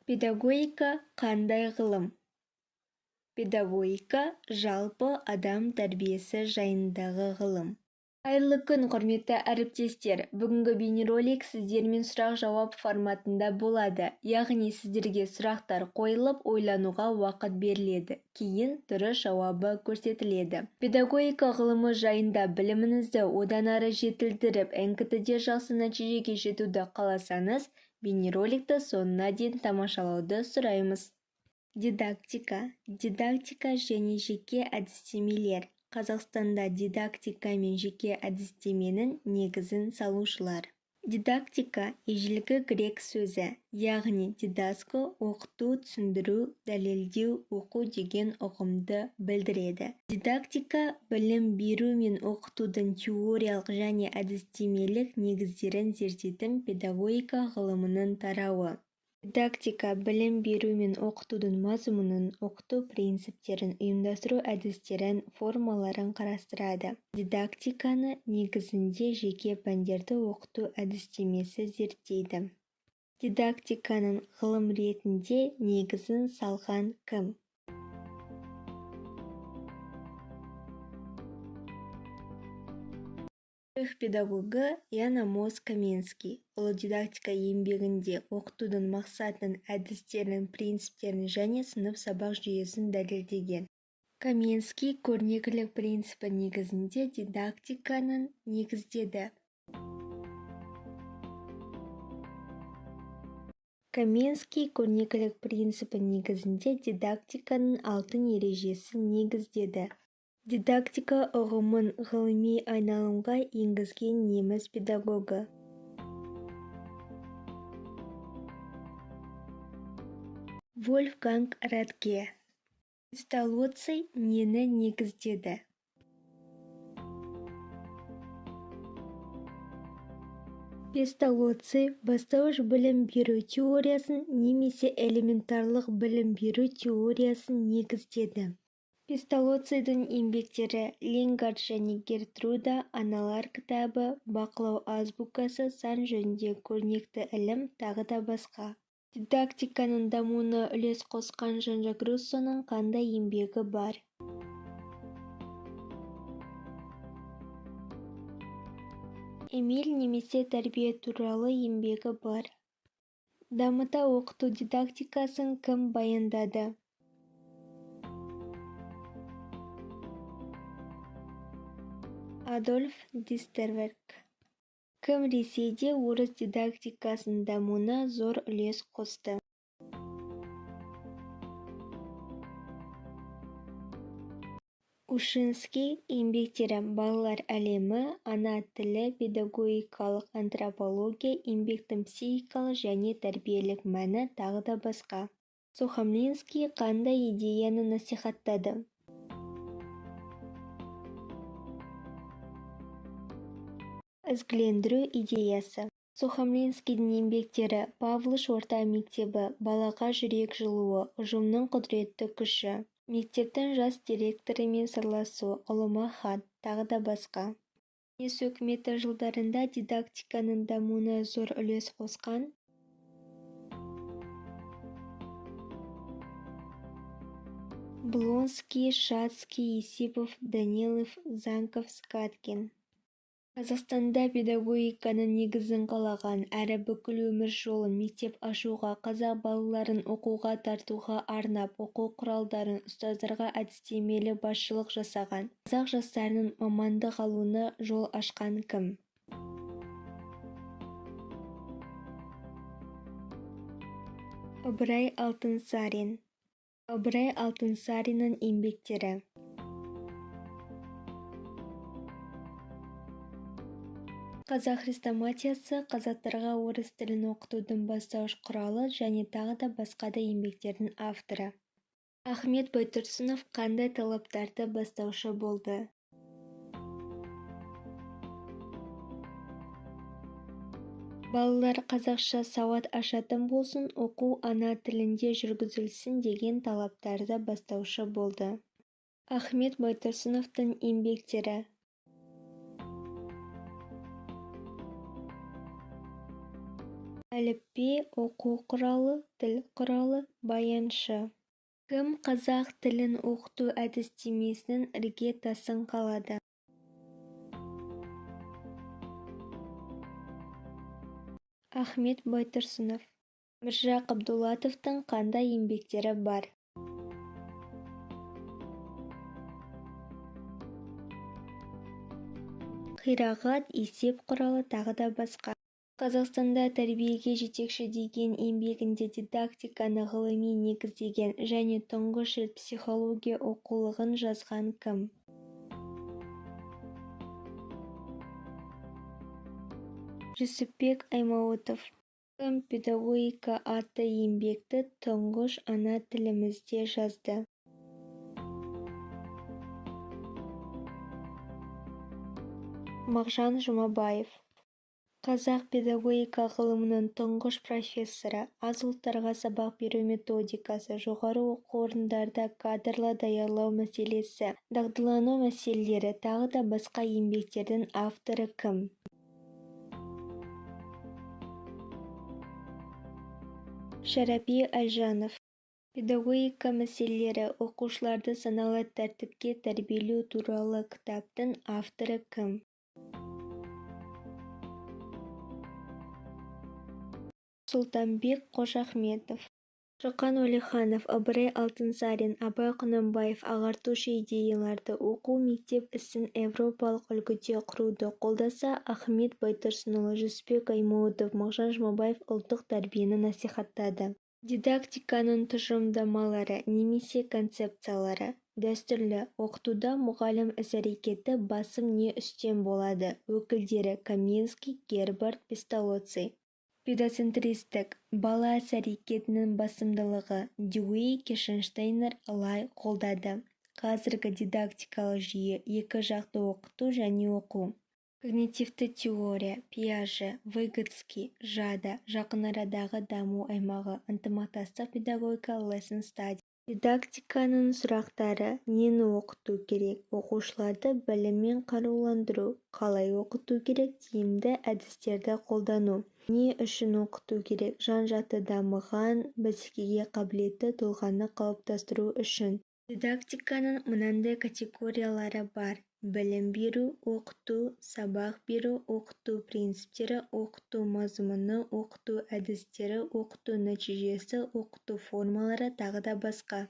Педагогика қандай ғылым? Педагогика жалпы адам тәрбиесі жайындағы ғылым. Қайырлы күн, құрметті әріптестер. Бүгінгі бейнеролик сіздермен сұрақ-жауап форматында болады. Яғни сіздерге сұрақтар қойылып, ойлануға уақыт беріледі. Кейін дұрыс жауабы көрсетіледі. Педагогика ғылымы жайында біліміңізді одан ары жетілдіріп, НКТ-де жақсы нәтижеге жетуді қаласаңыз, бейнероликті соңына дейін тамашалауды сұраймыз. Дидактика және жеке әдістемелер. Қазақстанда дидактика мен жеке әдістеменің негізін салушылар. Дидактика ежелгі грек сөзі, яғни дидаско оқыту, түсіндіру, дәлелдеу, оқу деген ұғымды білдіреді. Дидактика білім беру мен оқытудың теориялық және әдістемелік негіздерін зерттейтін педагогика ғылымының тарауы. Дидактика білім беру мен оқытудың мазмұнын, оқыту принциптерін, ұйымдастыру әдістерін, формаларын қарастырады. Дидактиканы негізінде жеке пәндерді оқыту әдістемесі зерттейді. Дидактиканың ғылым ретінде негізін салған кім? Педагогы Ян Амос Коменский. Ұлы дидактика еңбегінде оқытудың мақсатын, әдістерін, принциптерін және сынып сабақ жүйесін дәлелдеген. Коменский көрнекілік принципі негізінде дидактиканың негіздеді. Коменский көрнекілік принципі негізінде дидактиканың алтын ережесін негіздеді. Дидактика ұғымын ғылыми айналымға енгізген неміс педагогы. Вольфганг Радке. Песталоцци нені негіздеді? Песталоцци бастауыш білім беру теориясын немесе элементарлық білім беру теориясын негіздеді. Песталоццидің еңбектері Ленгард және Гертруда аналар кітабы, бақылау азбукасы, сан жөнінде көрнекті ілім, тағы да басқа. Дидактиканың дамуына үлес қосқан Жан-Жак Руссоның қандай еңбегі бар? Эмиль немесе тәрбие туралы еңбегі бар. Дамыта оқыту дидактикасын кім баяндады? Адольф Дистерверг. Кім Ресейде орыс дидактикасының дамуына зор үлес қосты? Ушинский еңбектері балалар әлемі, ана тілі, педагогикалық антропология, еңбектің психикалық және тәрбиелік мәні, тағы да басқа. Сухомлинский қандай идеяны насихаттады? Ізгілендіру идеясы. Сухомлинскийдің еңбектері Павлыш орта мектебі, балаға жүрек жылуы, ұжымның құдіретті күші, мектептің жас директорымен сырласу, ұлыма хат, тағы да басқа. Кеңес өкіметі жылдарында дидактиканың дамуына зор үлес қосқан? Блонский, Шацкий, Есипов, Данилов, Занков, Скаткин. Қазақстанда педагогиканың негізін қалаған әрі бүкіл өмір жолын мектеп ашуға, қазақ балаларын оқуға тартуға арнап, оқу құралдарын ұстаздарға әдістемелі басшылық жасаған, қазақ жастарының мамандық алуына жол ашқан кім? Ыбырай Алтынсарин. Ыбырай Алтынсариннің еңбектері. Қазақ хрестоматиясы қазақтарға орыс тілін оқытудың бастауыш құралы және тағы да басқа да еңбектердің авторы. Ахмет Байтұрсынов қандай талаптарды бастаушы болды? Балалар қазақша сауат ашатын болсын, оқу ана тілінде жүргізілсін деген талаптарды бастаушы болды. Ахмет Байтұрсыновтың еңбектері. Әліпби, оқу құралы, тіл құралы, баяншы. Кім қазақ тілін оқыту әдістемесінің іргетасын қалады? Ахмет Байтұрсынов. Міржақып Абдуллатовтың қандай еңбектері бар? Қирағат, есеп құралы, тағы да басқа. Қазақстанда тәрбиеге жетекші деген еңбегінде дидактиканы ғылыми негіздеген және тұңғыш рет психология оқулығын жазған кім? Жүсіпбек Аймауытов. Кім педагогика атты еңбекті тұңғыш ана тілімізде жазды? Мағжан Жұмабаев. Қазақ педагогика ғылымының тұңғыш профессоры, аз ұлттарға сабақ беру методикасы, жоғары оқу орындарда кадрлар даярлау мәселесі, дағдылану мәселелері, тағы да басқа еңбектердің авторы кім? Шәрәпи Әлжанов. Педагогика мәселелері, оқушыларды саналы тәртіпке тәрбиелеу туралы кітаптың авторы кім? Сұлтанбек Қожахметов. Шоқан Уәлиханов, Ыбырай Алтынсарин, Абай Құнанбаев ағартушы идеяларды оқу мектеп ісін европалық үлгіде құруды қолдаса, Ахмет Байтұрсынұлы, Жүсіпбек Аймауытов, Мағжан Жұмабаев ұлттық тәрбиені насихаттады. Дидактиканың тұжырымдамалары немесе концепциялары. Дәстүрлі оқытуда мұғалім іс-әрекеті басым не үстем болады. Өкілдері Каменский, Гербард, Песталоцци. Педоцентристік бала іс-әрекетінің басымдылығы. Дьюи, Кешенштейнер лай қолдады. Қазіргі дидактикалық жүйе екі жақты оқыту және оқу. Когнитивті теория, Пиаже, Выготский, Жада, жақын арадағы даму аймағы, ынтымақтастық педагогика, lesson study. Дидактиканың сұрақтары: нені оқыту керек? Оқушыларды біліммен қаруландыру. Қалай оқыту керек? Тиімді әдістерді қолдану. Не үшін оқыту керек? Жан-жақты дамыған, бәсекеге қабілетті тұлғаны қалыптастыру үшін. Дидактиканың мынандай категориялары бар: білім беру, оқыту, сабақ беру, оқыту принциптері, оқыту мазмұны, оқыту әдістері, оқыту нәтижесі, оқыту формалары, тағы да басқа.